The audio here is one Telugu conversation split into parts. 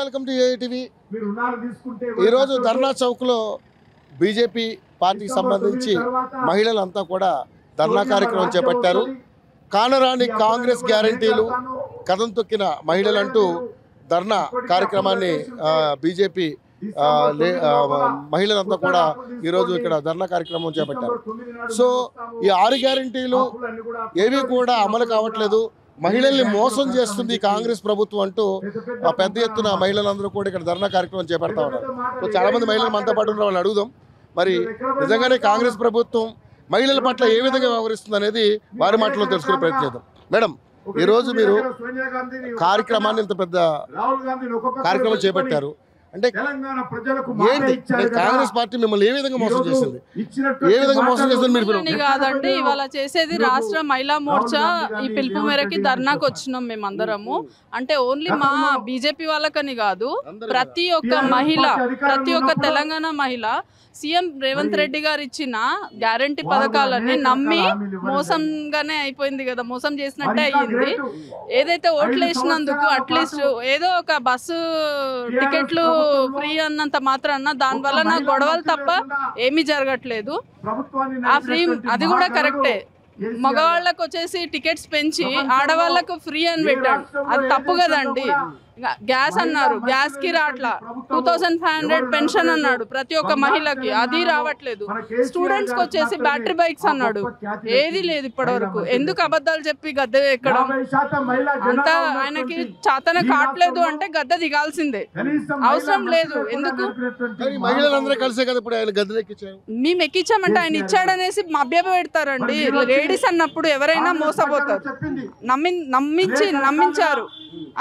Welcome to ఏఐటీవీ. ఈరోజు ధర్నా చౌక్లో బీజేపీ పార్టీకి సంబంధించి మహిళలంతా కూడా ధర్నా కార్యక్రమం చేపట్టారు. కానరాని కాంగ్రెస్ గ్యారంటీలు కథం తొక్కిన మహిళలంటూ ధర్నా కార్యక్రమాన్ని బీజేపీ మహిళలంతా కూడా ఈరోజు ఇక్కడ ధర్నా కార్యక్రమం చేపట్టారు. సో ఈ 6 గ్యారంటీలు ఏవి కూడా అమలు కావట్లేదు, మహిళల్ని మోసం చేస్తుంది కాంగ్రెస్ ప్రభుత్వం అంటూ పెద్ద ఎత్తున మహిళలందరూ కూడా ఇక్కడ ధర్నా కార్యక్రమం చేపడతా ఉన్నారు. సో చాలా మంది మహిళలు మనతో పాటు ఉన్న వాళ్ళని అడుగుదాం, మరి నిజంగానే కాంగ్రెస్ ప్రభుత్వం మహిళల పట్ల ఏ విధంగా వ్యవహరిస్తుంది అనేది వారి మాటలో తెలుసుకునే ప్రయత్నం చేద్దాం. మేడం, ఈరోజు మీరు కార్యక్రమాన్ని ఇంత పెద్ద కార్యక్రమం చేపట్టారు అంటే ఏంటి? కాంగ్రెస్ పార్టీ మిమ్మల్ని ఏ విధంగా మోసం చేసింది, ఏ విధంగా మోసం చేసింది మీరు కాదండి. ఇవాళ చేసేది రాష్ట్ర మహిళా మోర్చా ఈ పిలుపు మేరకి ధర్నాకు వచ్చినాం మేమందరము. అంటే ఓన్లీ మా బీజేపీ వాళ్ళకని కాదు, ప్రతి ఒక్క మహిళ, ప్రతి ఒక్క తెలంగాణ మహిళ సీఎం రేవంత్ రెడ్డి గారు ఇచ్చిన గ్యారంటీ పథకాలన్నీ నమ్మి మోసంగానే అయిపోయింది కదా, మోసం చేసినట్టే అయ్యింది. ఏదైతే ఓట్లు వేసినందుకు అట్లీస్ట్ ఏదో ఒక బస్సు టికెట్లు ఫ్రీ అన్నంత మాత్రాన దానివల్ల నా గొడవలు తప్ప ఏమీ జరగట్లేదు. ఆ ఫ్రీ అది కూడా కరెక్టే. మగవాళ్ళకు వచ్చేసి టికెట్స్ పెంచి ఆడవాళ్లకు ఫ్రీ అని పెట్టాడు, అది తప్పు కదండి. గ్యాస్ అన్నారు, గ్యాస్ కి రాట్లా. 2500 పెన్షన్ అన్నాడు ప్రతి ఒక్క మహిళకి, అది రావట్లేదు. స్టూడెంట్స్ కి వచ్చేసి బ్యాటరీ బైక్స్ అన్నాడు, ఏది లేదు ఇప్పటి వరకు. ఎందుకు అబద్ధాలు చెప్పి గద్దె ఎక్కడం? అంతా ఆయనకి చాతన కావట్లేదు అంటే గద్దె దిగాల్సిందే, అవసరం లేదు. ఎందుకు మహిళలందరూ కలిసే కదా ఇప్పుడు ఆయన గద్దె ఎక్కించారు? మేము ఎక్కించామంటే ఆయన ఇచ్చాడనేసి మభ్య పెడతారండి. లేడీస్ అన్నప్పుడు ఎవరైనా మోసపోతారు. నమ్మించారు.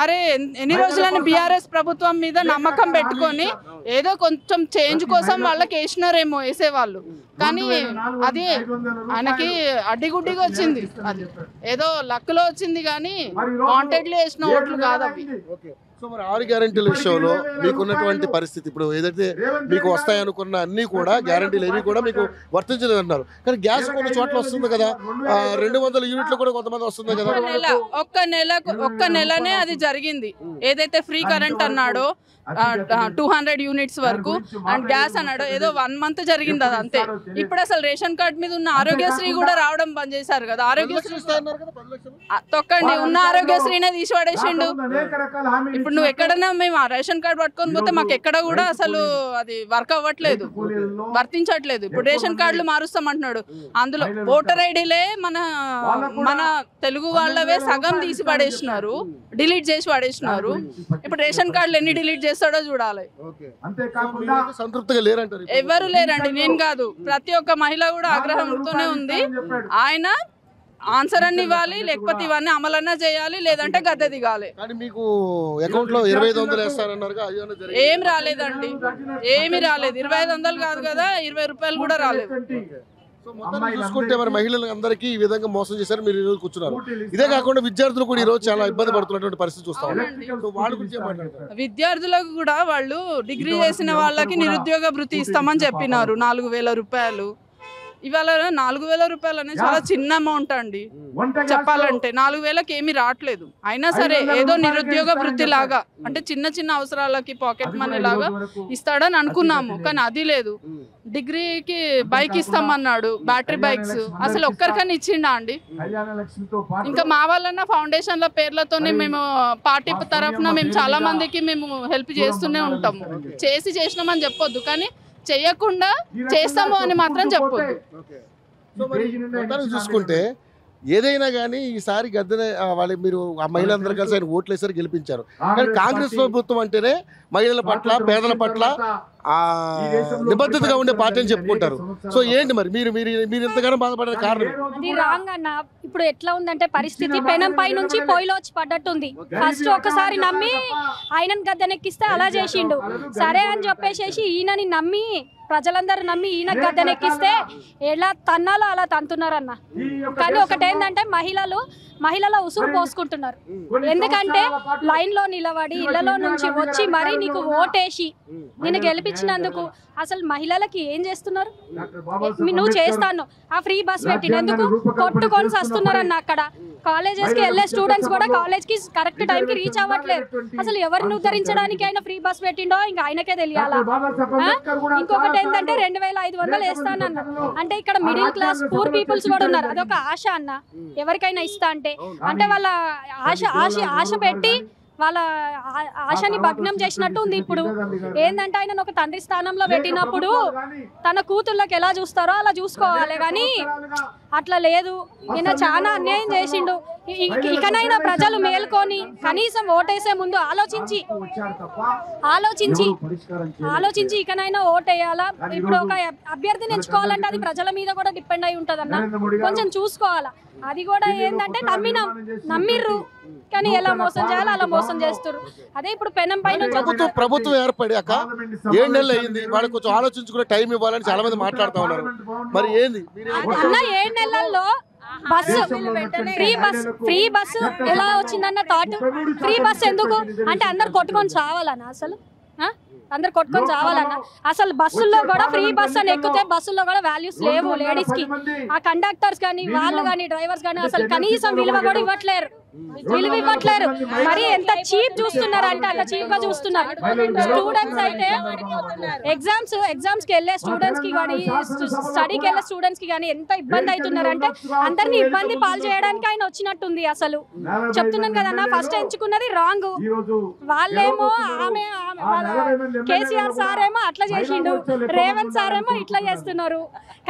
అరే ఎన్ని రోజులని బీఆర్ఎస్ ప్రభుత్వం మీద నమ్మకం పెట్టుకొని ఏదో కొంచెం చేంజ్ కోసం వాళ్ళకి వేసినారేమో వేసేవాళ్ళు, కానీ అది ఆయనకి అడ్డిగుడ్డిగా వచ్చింది. అది ఏదో లక్లో వచ్చింది కానీ వాంటెడ్లీ వేసిన ఓట్లు కాదు అవి. సో మరి 6 గ్యారంటీల విషయంలో మీకున్నటువంటి పరిస్థితి, ఇప్పుడు ఏదైతే మీకు వస్తాయనుకున్న అన్ని కూడా గ్యారంటీలు ఏవి కూడా మీకు వర్తించలేదు అన్నారు, కానీ గ్యాస్ కొన్ని చోట్ల వస్తుంది కదా, 200 యూనిట్లు కూడా కొంతమంది వస్తుంది కదా. ఒక్క నెలనే అది జరిగింది. ఏదైతే ఫ్రీ కరెంట్ అన్నాడో 200 యూనిట్స్ వరకు, అండ్ గ్యాస్ అన్నాడు ఏదో 1 మంత్ జరిగింది, అది అంతే. ఇప్పుడు అసలు రేషన్ కార్డ్ మీద ఉన్న ఆరోగ్యశ్రీ కూడా రావడం బంద్ చేశారు కదా. ఆరోగ్యశ్రీ తొక్కండి, ఉన్న ఆరోగ్యశ్రీనే తీసి పడేసిండు. ఇప్పుడు నువ్వు ఎక్కడన్నా మేము ఆ రేషన్ కార్డు పట్టుకొని పోతే మాకు ఎక్కడ కూడా అసలు అది వర్క్ అవ్వట్లేదు, వర్తించట్లేదు. ఇప్పుడు రేషన్ కార్డులు మారుస్తామంటున్నాడు, అందులో ఓటర్ ఐడీలే మన తెలుగు వాళ్ళవే సగం తీసి పడేసినారు, డిలీట్ చేసి పడేసినారు. ఇప్పుడు రేషన్ కార్డులు ఎన్ని డిలీట్ చేస్తాడో చూడాలి. ఎవరు లేరండి, నేను కాదు, ప్రతి ఒక్క మహిళ కూడా ఆగ్రహంతోనే ఉంది. ఆయన ఆన్సర్ అన్ని ఇవ్వాలి, లేకపోతే ఇవన్నీ అమలన్నా చేయాలి, లేదంటే గద్దె దిగాలి. ఏం రాలేదండి, ఏమి రాలేదు. 2500 కాదు కదా, 20 రూపాయలు కూడా రాలేదు. చూసుకుంటే మరి మహిళలందరికీ ఈ విధంగా మోసం చేశారు, మీరు ఈరోజు కూర్చున్నారు. ఇదే కాకుండా విద్యార్థులు కూడా ఈ రోజు చాలా ఇబ్బంది పడుతున్నటువంటి పరిస్థితి చూస్తాం. విద్యార్థులకు కూడా వాళ్ళు డిగ్రీ చేసిన వాళ్ళకి నిరుద్యోగ భృతి ఇస్తామని చెప్పినారు 4000 రూపాయలు. ఇవాళ 4000 రూపాయలు అనేది చాలా చిన్న అమౌంట్ అండి. చెప్పాలంటే 4000కి ఏమీ రావట్లేదు. అయినా సరే ఏదో నిరుద్యోగ వృత్తి లాగా, అంటే చిన్న చిన్న అవసరాలకి పాకెట్ మనీ లాగా ఇస్తాడని అనుకున్నాము, కానీ అది లేదు. డిగ్రీకి బైక్ ఇస్తామన్నాడు, బ్యాటరీ బైక్స్. అసలు ఒక్కరికన్నా ఇచ్చిండా అండి? ఇంకా మా వాళ్ళన్న ఫౌండేషన్ల పేర్లతోనే మేము పార్టీ తరఫున మేము చాలా మందికి మేము హెల్ప్ చేస్తూనే ఉంటాము. చేసినామని చెప్పొద్దు, కానీ చెయ్యకుండా చేస్తాము అని మాత్రం చెప్పొద్దు. చూసుకుంటే ఏదైనా కానీ ఈసారి గద్దెనే వాళ్ళ మీరు ఆ మహిళలందరూ కలిసి ఆయన ఓట్లు వేసారు, గెలిపించారు. కానీ కాంగ్రెస్ ప్రభుత్వం అంటేనే మహిళల పట్ల, పేదల పట్ల నిబద్ధతగా ఉండే పార్టీ అని చెప్పుకుంటారు. సో ఏంటి మరి మీరు ఎంతగానో బాధపడే కారణం? అది రాంగ్ అన్న. ఇప్పుడు ఎట్లా ఉందంటే పరిస్థితి, పెనం పై నుంచి పొయ్యిలో వచ్చి పడ్డట్టుంది. ఫస్ట్ ఒకసారి నమ్మి ఆయనను గద్దెనెక్కిస్తే అలా చేసిండు, సరే అని చెప్పేసి ఈయనని నమ్మి ప్రజలందరూ నమ్మి ఈయన గద్దెనెక్కిస్తే ఎలా తన్నాలో అలా తంతున్నారన్న. కానీ ఒకటేంటంటే మహిళల ఉసురు పోసుకుంటున్నారు. ఎందుకంటే లైన్ లో నిలబడి ఇళ్లలో నుంచి వచ్చి మరీ నీకు ఓటేసి నేను గెలిపించినందుకు అసలు మహిళలకి ఏం చేస్తున్నారు? నువ్వు చేస్తాను ఆ ఫ్రీ బస్ పెట్టినందుకు కొట్టుకొని వస్తున్నారన్న. అక్కడ కాలేజెస్కి వెళ్ళే స్టూడెంట్స్ కూడా కాలేజ్కి కరెక్ట్ టైంకి రీచ్ అవ్వట్లేదు. అసలు ఎవరిని ఉద్ధరించడానికి ఆయన ఫ్రీ బస్ పెట్టిండో ఇంకా ఆయనకే తెలియాలా. ఇంకొకటి ఏంటంటే 2500 వేస్తానన్నారు. అంటే ఇక్కడ మిడిల్ క్లాస్ పూర్ పీపుల్స్ కూడా ఉన్నారు. అదొక ఆశ అన్న, ఎవరికైనా ఇస్తా అంటే వాళ్ళ ఆశ పెట్టి వాళ్ళ ఆశని భగ్నం చేసినట్టు ఉంది. ఇప్పుడు ఏంటంటే ఆయన ఒక తండ్రి స్థానంలో పెట్టినప్పుడు తన కూతుళ్ళకి ఎలా చూస్తారో అలా చూసుకోవాలి, కానీ అట్లా లేదు. ఈయన చాలా అన్యాయం చేసిండు. ఇకనైనా ప్రజలు మేల్కొని కనీసం ఓటేసే ముందు ఆలోచించి ఇకనైనా ఓటేయాలా. ఇప్పుడు ఒక అభ్యర్థిని ఎంచుకోవాలంటే అది ప్రజల మీద కూడా డిపెండ్ అయి ఉంటది అన్న, కొంచెం చూసుకోవాలా. అది కూడా ఏంటంటే నమ్మిర్రు కానీ ఎలా మోసం చేయాలో అలా మోసం చేస్తారు. అదే ఇప్పుడు పెనం పైన ప్రభుత్వం ఏర్పడాక 7 నెలలు అయింది, వాళ్ళకి కొంచెం ఆలోచించుకునే టైం ఇవ్వాలని చాలా మంది మాట్లాడుతూ ఉన్నారు. మరి ఏంది అన్న 7 నెలల్లో బస్సు ఫ్రీ బస్సు ఎలా వచ్చిందన్న థాట్. ఫ్రీ బస్సు ఎందుకు అంటే అందరు కొట్టుకొని చావాలన్నా, అసలు అందరు కొట్టుకొని చావాలన్నా. అసలు బస్సుల్లో కూడా ఫ్రీ బస్ అని ఎక్కితే బస్సుల్లో కూడా వాల్యూస్ లేవు లేడీస్ కి. ఆ కండక్టర్స్ కానీ వాళ్ళు కానీ డ్రైవర్స్ కానీ అసలు కనీసం విలువ కూడా ఇవ్వట్లేరు. మరి ఎంత చీప్ చూస్తున్నారు అంటే అంత చీప్ గా చూస్తున్నారు. స్టూడెంట్స్ అయితే ఎగ్జామ్స్ కి వెళ్ళే స్టూడెంట్స్ కి కానీ స్టడీకి వెళ్ళే స్టూడెంట్స్ కి కానీ ఎంత ఇబ్బంది అవుతున్నారు అంటే అందరినీ ఇబ్బంది పాలు చేయడానికి ఆయన వచ్చినట్టుంది. అసలు చెప్తున్నాను కదన్నా, ఫస్ట్ ఎంచుకున్నది రాంగ్. వాళ్ళేమో ఆమె కేసీఆర్ సార్ ఏమో అట్లా చేసిండు, రేవంత్ సార్ ఏమో ఇట్లా చేస్తున్నారు.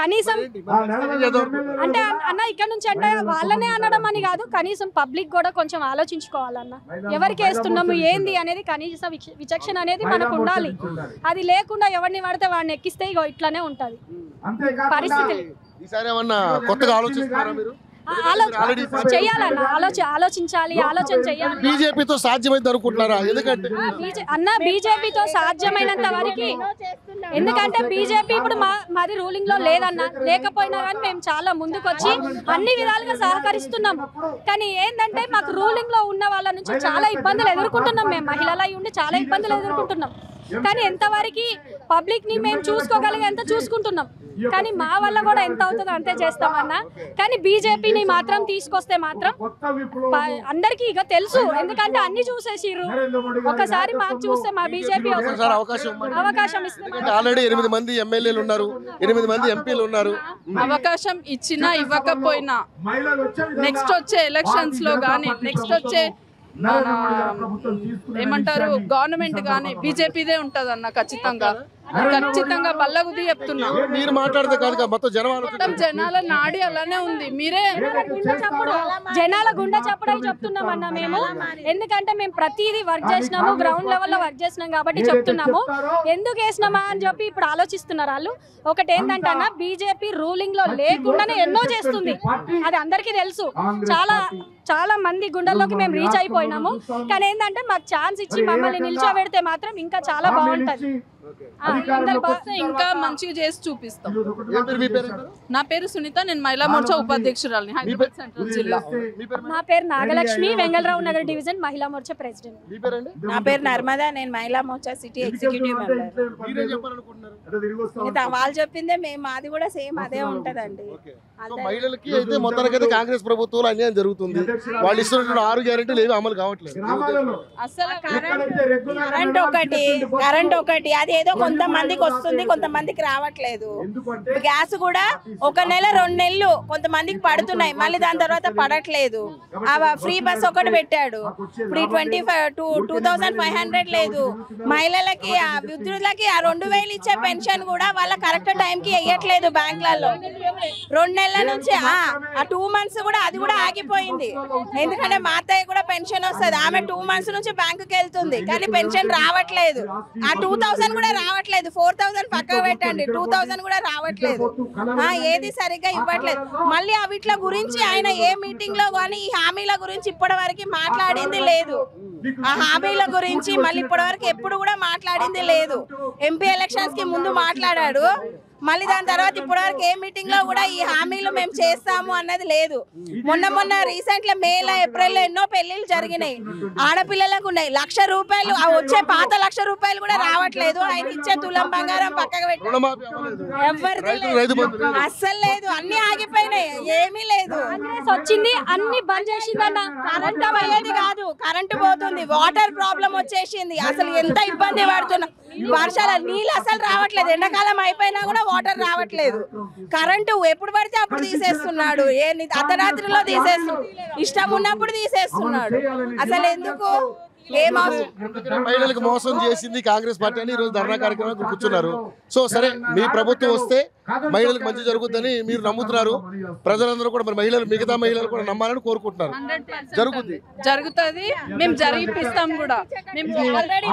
కనీసం అంటే అన్న ఇక్కడ నుంచి అంటే వాళ్ళనే అనడం అని కాదు, కనీసం పబ్లిక్ కూడా కొంచెం ఆలోచించుకోవాలన్న. ఎవరికి వేస్తున్నాము ఏంది అనేది కనీస విచక్షణ అనేది మనకు ఉండాలి. అది లేకుండా ఎవరిని పడితే వాడిని ఎక్కిస్తే ఇగో ఇట్లానే ఉంటది పరిస్థితి. చేయాలన్న, ఆలోచించాలి, ఆలోచన చేయాలి. బీజేపీతో సాధ్యమైంది అనుకుంటున్నారా? ఎందుకంటే అన్న బీజేపీతో సాధ్యమైనంత వరకు, ఎందుకంటే బీజేపీ ఇప్పుడు మాది రూలింగ్ లో లేదన్న, లేకపోయినా కానీ మేము చాలా ముందుకు వచ్చి అన్ని విధాలుగా సహకరిస్తున్నాము. కానీ ఏంటంటే మాకు రూలింగ్ లో ఉన్న వాళ్ళ నుంచి చాలా ఇబ్బందులు ఎదుర్కొంటున్నాం. మేము మహిళలై ఉండి చాలా ఇబ్బందులు ఎదుర్కొంటున్నాం. కానీ ఎంతవరకు పబ్లిక్ ని మేము చూసుకోగలిగేంత చూసుకుంటున్నాం. కానీ మా వల్ల కూడా ఎంత అవుతుందో అంతే చేస్తామన్నా. కానీ బీజేపీని మాత్రం తీసుకొస్తే మాత్రం అందరికి ఇక తెలుసు, ఎందుకంటే అన్ని చూసేసిర్రు. ఒకసారి మాకు చూస్తే మా బీజేపీ అవకాశం ఇస్తే ఆల్రెడీ 8 మంది ఎమ్మెల్యేలు ఉన్నారు, 8 మంది ఎంపీలు ఉన్నారు. అవకాశం ఇచ్చినా ఇవ్వకపోయినా నెక్స్ట్ వచ్చే ఎలక్షన్స్ లో గానీ నెక్స్ట్ వచ్చే ఏమంటారు గవర్నమెంట్ గానీ బీజేపీదే ఉంటది అన్న. ఖచ్చితంగా బల్లగుద్ది చెప్తున్నా. మీరు మాట్లాడితే కాదు, మొత్తం జనాల నాడి అలానే ఉంది. మీరే జనాల గుండె చప్పుడు చెప్తున్నాం అన్న మేము. ఎందుకంటే మేము ప్రతిదీ వర్క్ చేసినాము, గ్రౌండ్ లెవెల్లో వర్క్ చేసినాం కాబట్టి చెప్తున్నాము. ఎందుకు వేసినామా అని చెప్పి ఇప్పుడు ఆలోచిస్తున్నారు వాళ్ళు. ఒకటి ఏంటంటే అన్న, బీజేపీ రూలింగ్ లో లేకుండానే ఎన్నో చేస్తుంది, అది అందరికీ తెలుసు. చాలా మంది గుండెల్లోకి మేము రీచ్ అయిపోయినాము. కానీ ఏంటంటే మాకు ఛాన్స్ ఇచ్చి మమ్మల్ని నిల్చోబెడితే మాత్రం ఇంకా చాలా బాగుంటది, ఇంకా మంచిగా చేసి చూపిస్తాం. నా పేరు సునీత, నేను మహిళా మోర్చా ఉపాధ్యక్షురాలిని, హైదరాబాద్ సెంట్రల్ జిల్లా. నా పేరు నాగలక్ష్మి, వెంగళరావు నగర్ డివిజన్ మహిళా మోర్చా ప్రెసిడెంట్. నా పేరు నర్మదా, నేను మహిళా మోర్చా సిటీ ఎగ్జిక్యూటివ్ మెంబర్. వాళ్ళు చెప్పిందే మేము, మాది కూడా సేమ్ అదే ఉంటదండి. మహిళలకి అయితే మొత్తానికైతే కాంగ్రెస్ ప్రభుత్వంలో అన్యాయం జరుగుతుంది. వాళ్ళు ఇస్తున్న 6 గ్యారెంటీలు ఏవి అమలు కావట్లేదు. అసలు కరెంట్ ఒకటి అది ఏదో కొంతమందికి వస్తుంది, కొంతమందికి రావట్లేదు. గ్యాస్ కూడా 1 నెల 2 నెలలు కొంతమందికి పడుతున్నాయి, మళ్ళీ దాని తర్వాత పడట్లేదు. ఫ్రీ బస్ ఒకటి పెట్టాడు, ఇప్పుడు 2500 లేదు. మహిళలకి వృద్ధులకి 2000 ఇచ్చే పెన్షన్ కూడా వాళ్ళ కరెక్ట్ టైం కి వేయట్లేదు బ్యాంకులలో. 2 నెలల నుంచి ఆ 2 మంత్స్ కూడా అది కూడా ఆగిపోయింది. ఎందుకంటే మా అత్తయ్య కూడా పెన్షన్ వస్తుంది, ఆమె 2 మంత్స్ నుంచి బ్యాంకుకి వెళ్తుంది కానీ పెన్షన్ రావట్లేదు. ఆ 2000 కూడా రావట్లేదు, 4000 పక్కకు పెట్టండి, 2000 కూడా రావట్లేదు. ఏది సరిగ్గా ఇవ్వట్లేదు. మళ్ళీ వీటిల గురించి ఆయన ఏ మీటింగ్ లో కానీ ఈ హామీల గురించి ఇప్పటి వరకు మాట్లాడింది లేదు. ఆ హామీల గురించి మళ్ళీ ఇప్పటి వరకు ఎప్పుడు కూడా మాట్లాడింది లేదు. ఎంపీ ఎలక్షన్స్ కి ముందు మాట్లాడాడు, మళ్ళీ దాని తర్వాత ఇప్పటివరకు ఏ మీటింగ్ లో కూడా ఈ హామీలు మేము చేస్తాము అన్నది లేదు. మొన్న రీసెంట్ గా మేలో ఏప్రిల్లో ఎన్నో పెళ్లిళ్ళు జరిగినాయి, ఆడపిల్లలకు ఉన్నాయి. 1,00,000 రూపాయలు వచ్చే పాత 1,00,000 రూపాయలు కూడా రావట్లేదు. ఆయన ఇచ్చే తులం బంగారం పక్కకు పెట్టి ఎవరిది అస్సలు లేదు, అన్ని ఆగిపోయినాయి, ఏమీ లేదు. వచ్చింది అన్ని బంద్ చేసిందన్న. కరెంట్ అయ్యేది కాదు, కరెంటు పోతుంది, వాటర్ ప్రాబ్లం వచ్చేసింది. అసలు ఎంత ఇబ్బంది పడుతున్నాం. వర్షాల నీళ్ళు అసలు రావట్లేదు, ఎండాకాలం అయిపోయినా కూడా వాటర్ రావట్లేదు. కరెంటు ఎప్పుడు పడితే అప్పుడు తీసేస్తున్నాడు, అర్ధరాత్రిలో తీసేస్తున్నాడు, ఇష్టం ఉన్నప్పుడు తీసేస్తున్నాడు. అసలు ఎందుకు మహిళలకు మోసం చేసింది కాంగ్రెస్ పార్టీ అని ఈరోజు ధర్నా కార్యక్రమం కూర్చున్నారు. సో సరే, మీ ప్రభుత్వం వస్తే మహిళలకు మంచి జరుగుతుందని మీరు నమ్ముతున్నారు. ప్రజలందరూ కూడా మరి మహిళలు, మిగతా మహిళలు కూడా నమ్మాలని కోరుకుంటున్నారు. జరుగుతుంది, మేము జరిపిస్తాం కూడా. మేము ఆల్రెడీ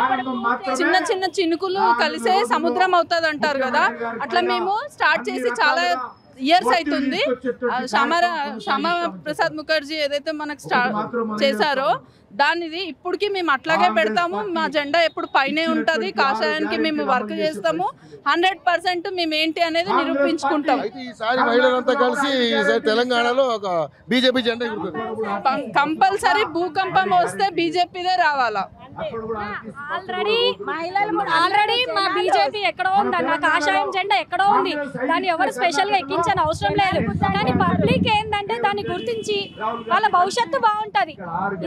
చిన్న చిన్న చినుకులు కలిసే సముద్రం అవుతుంది అంటారు కదా, అట్లా మేము స్టార్ట్ చేసి చాలా ఇయర్స్ అవుతుంది. శ్యామా ప్రసాద్ ముఖర్జీ ఏదైతే మనకు స్టార్ట్ చేశారో దానిది ఇప్పటికి మేము అట్లాగే పెడతాము. మా జెండా ఎప్పుడు పైనే ఉంటుంది. కాషాయానికి మేము వర్క్ చేస్తాము. 100% మేము ఏంటి అనేది నిరూపించుకుంటాం. ఈసారి మహిళలంతా కలిసి తెలంగాణలో ఒక బీజేపీ జెండా కంపల్సరీ భూకంపం వస్తే బీజేపీదే రావాలా. ఆల్రెడీ మా బీజేపీ ఎక్కడో ఉందన్న, కాషాయం జెండా ఎక్కడో ఉంది. దాన్ని ఎవరు స్పెషల్ గా ఎక్కించని అవసరం లేదు. కానీ పబ్లిక్ ఏంటంటే దాన్ని గుర్తించి వాళ్ళ భవిష్యత్తు బాగుంటది.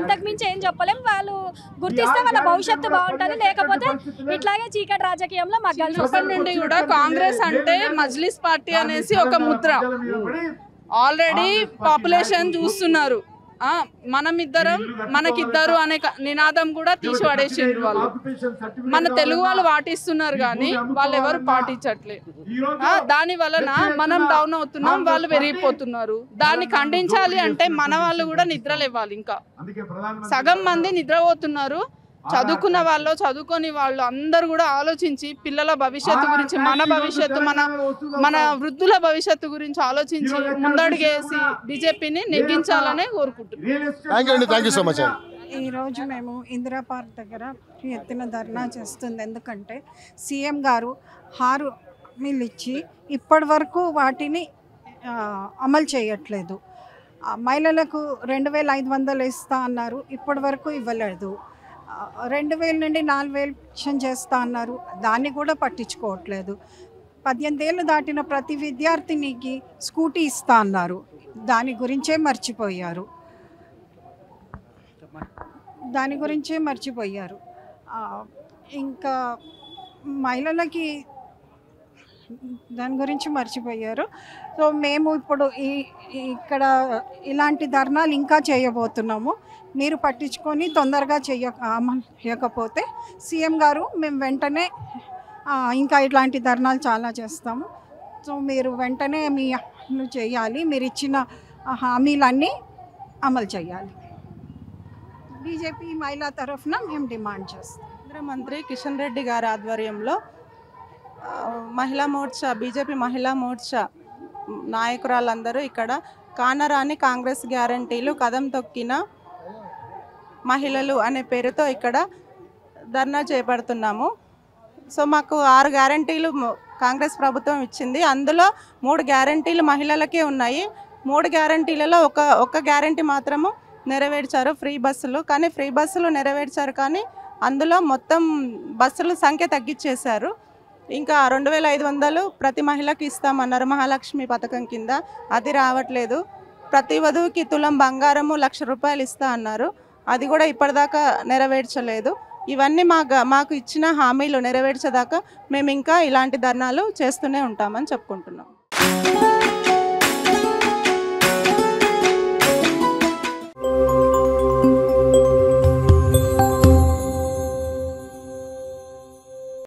ఇంతకు మించి ఏం చెప్పలేం. వాళ్ళు గుర్తిస్తే వాళ్ళ భవిష్యత్తు బాగుంటది, లేకపోతే ఇట్లాగే చీకటి రాజకీయంలో మగ్గాల్సి అప్పటి నుండి కూడా కాంగ్రెస్ అంటే మజ్లిస్ పార్టీ అనేసి ఒక ముద్ర ఆల్రెడీ పాపులేషన్ చూస్తున్నారు. మనమిద్దరం మనకిద్దరు అనే నినాదం కూడా తీసి పడేసిండ్రు వాళ్ళు. మన తెలుగు వాళ్ళు పాటిస్తున్నారు కానీ వాళ్ళు ఎవరు పాటించట్లేదు. దాని వలన మనం డౌన్ అవుతున్నాం, వాళ్ళు పెరిగిపోతున్నారు. దాన్ని ఖండించాలి అంటే మన వాళ్ళు కూడా నిద్రలేవాలి. ఇంకా సగం మంది నిద్రపోతున్నారు. చదువుకున్న వాళ్ళు, చదువుకొని వాళ్ళు అందరూ కూడా ఆలోచించి పిల్లల భవిష్యత్తు గురించి, మన భవిష్యత్తు, మన వృద్ధుల భవిష్యత్తు గురించి ఆలోచించి ముందడుగేసి బీజేపీని నెగ్గించాలని కోరుకుంటున్నాం. ఈరోజు మేము ఇందిరా పార్క్ దగ్గర ఎత్తిన ధర్నా చేస్తుంది. ఎందుకంటే సీఎం గారు హామీలు ఇచ్చి ఇప్పటి వరకు వాటిని అమలు చేయట్లేదు. మహిళలకు 2,500 ఇస్తా అన్నారు, ఇప్పటి వరకు ఇవ్వలేదు. 2,000 నుండి 4,000 పెన్షన్ చేస్తా అన్నారు, దాన్ని కూడా పట్టించుకోవట్లేదు. 18 ఏళ్ళు దాటిన ప్రతి విద్యార్థినికి స్కూటీ ఇస్తా అన్నారు, దాని గురించే మర్చిపోయారు. ఇంకా మహిళలకి దాని గురించి మర్చిపోయారు. సో మేము ఇప్పుడు ఇక్కడ ఇలాంటి ధర్నాలు ఇంకా చేయబోతున్నాము. మీరు పట్టించుకొని తొందరగా చేయకపోతే సీఎం గారు మేము వెంటనే ఇంకా ఇట్లాంటి ధర్నాలు చాలా చేస్తాము. సో మీరు వెంటనే మీ చేయాలి, మీరు ఇచ్చిన హామీలన్నీ అమలు చేయాలి. బీజేపీ మహిళా తరఫున మేము డిమాండ్ చేస్తాం. కేంద్ర మంత్రి కిషన్ రెడ్డి గారి ఆధ్వర్యంలో మహిళా మోర్చా, బీజేపీ మహిళా మోర్చా నాయకురాలందరూ ఇక్కడ కానరాని కాంగ్రెస్ గ్యారంటీలు కదం తొక్కిన మహిళలు అనే పేరుతో ఇక్కడ ధర్నా చేపడుతున్నాము. సో మాకు 6 గ్యారంటీలు కాంగ్రెస్ ప్రభుత్వం ఇచ్చింది. అందులో 3 గ్యారంటీలు మహిళలకే ఉన్నాయి. 3 గ్యారంటీలలో ఒక గ్యారంటీ మాత్రము నెరవేర్చారు, ఫ్రీ బస్సులు. కానీ ఫ్రీ బస్సులు నెరవేర్చారు, కానీ అందులో మొత్తం బస్సుల సంఖ్య తగ్గించేశారు. ఇంకా 2,500 ప్రతి మహిళకి ఇస్తామన్నారు మహాలక్ష్మి పథకం కింద, అది రావట్లేదు. ప్రతి వధువుకి తులం బంగారము 1,00,000 రూపాయలు ఇస్తా అన్నారు, అది కూడా ఇప్పటిదాకా నెరవేర్చలేదు. ఇవన్నీ మాకు ఇచ్చిన హామీలు నెరవేర్చేదాకా మేము ఇంకా ఇలాంటి ధర్నాలు చేస్తూనే ఉంటామని చెప్పుకుంటున్నాం.